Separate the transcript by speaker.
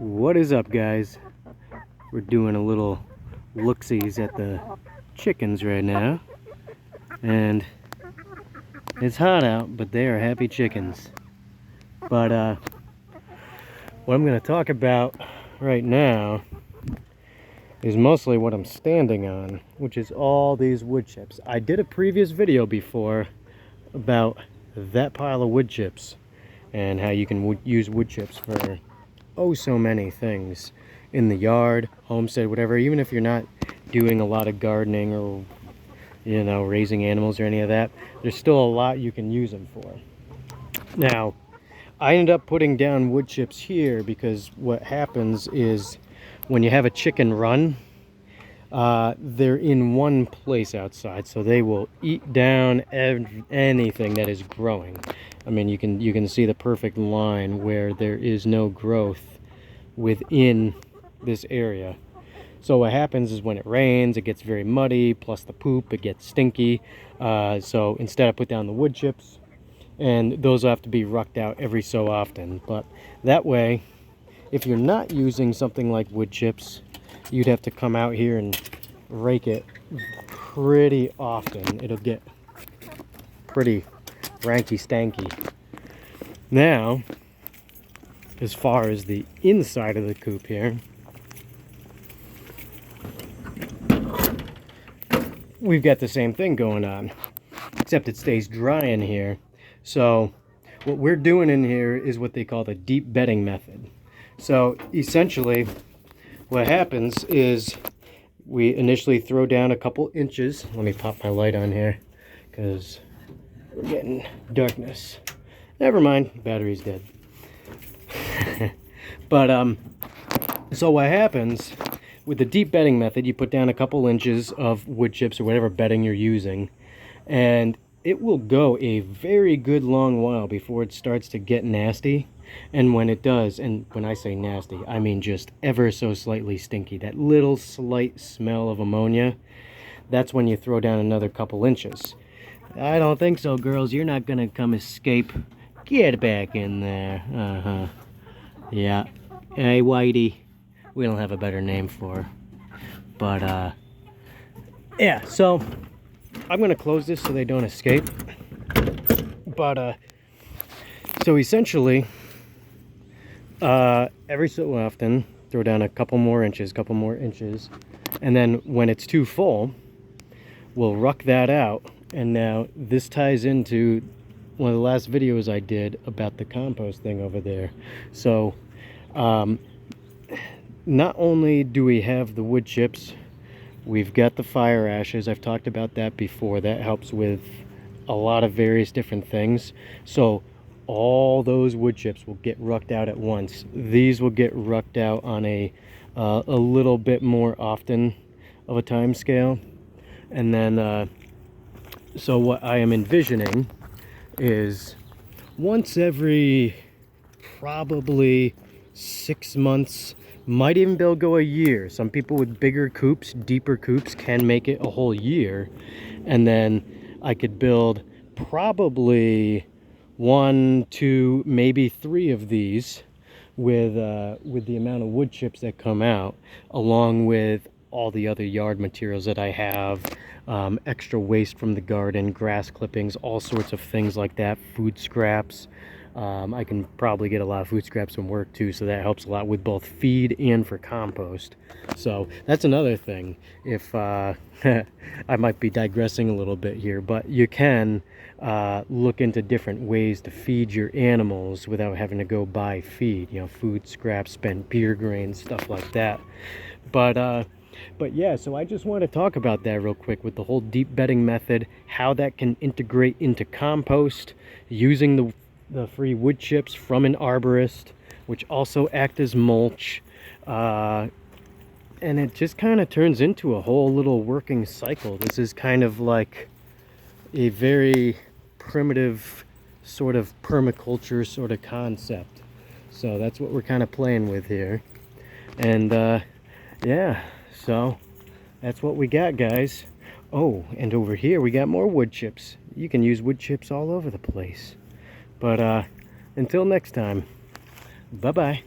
Speaker 1: What is up, guys? We're doing a little look-sees at the chickens right now, and it's hot out, but they are happy chickens. But what I'm going to talk about right now is mostly what I'm standing on, which is all these wood chips. I did a previous video before about that pile of wood chips and how you can use wood chips for so many things in the yard, homestead, whatever. Even if you're not doing a lot of gardening or raising animals or any of that, there's still a lot you can use them for. Now, I ended up putting down wood chips here because what happens is when you have a chicken run, they're in one place outside, so they will eat down anything that is growing. I mean, you can see the perfect line where there is no growth within this area. So what happens is when it rains, it gets very muddy, plus the poop, it gets stinky. So instead I put down the wood chips, and those have to be rucked out every so often. But that way, if you're not using something like wood chips, you'd have to come out here and rake it pretty often. It'll get pretty ranky stanky. Now, as far as the inside of the coop here, we've got the same thing going on, except it stays dry in here. So what we're doing in here is what they call the deep bedding method. So essentially what happens is we initially throw down a couple inches. Let me pop my light on here because we're getting darkness. Never mind, battery's dead. But so what happens with the deep bedding method, you put down a couple inches of wood chips or whatever bedding you're using, and it will go a very good long while before it starts to get nasty. And when it does, and when I say nasty, I mean just ever so slightly stinky, that little slight smell of ammonia, that's when you throw down another couple inches. I don't think so, girls. You're not gonna come escape. Get back in there. Yeah. Hey, Whitey. We don't have a better name for her. But, yeah, so I'm gonna close this so they don't escape. But, so essentially, every so often, throw down a couple more inches, and then when it's too full, we'll ruck that out. And now this ties into one of the last videos I did about the compost thing over there. So not only do we have the wood chips, we've got the fire ashes. I've talked about that before. That helps with a lot of various different things. So all those wood chips will get rucked out at once. These will get rucked out on a little bit more often of a time scale. And then so what I am envisioning is once every probably 6 months, might even be able to go a year. Some people with bigger coops, deeper coops, can make it a whole year. And then I could build probably 1, 2, maybe 3 of these with the amount of wood chips that come out, along with all the other yard materials that I have, extra waste from the garden, grass clippings, all sorts of things like that, food scraps. I can probably get a lot of food scraps from work too, so that helps a lot with both feed and for compost. So that's another thing. If I might be digressing a little bit here, but you can look into different ways to feed your animals without having to go buy feed, food scraps, spent beer grains, stuff like that. But yeah, so I just want to talk about that real quick with the whole deep bedding method, how that can integrate into compost, using the free wood chips from an arborist, which also act as mulch. And it just kind of turns into a whole little working cycle. This is kind of like a very primitive sort of permaculture sort of concept. So that's what we're kind of playing with here. And yeah, so that's what we got, guys. Oh, and over here we got more wood chips. You can use wood chips all over the place. But until next time, bye-bye.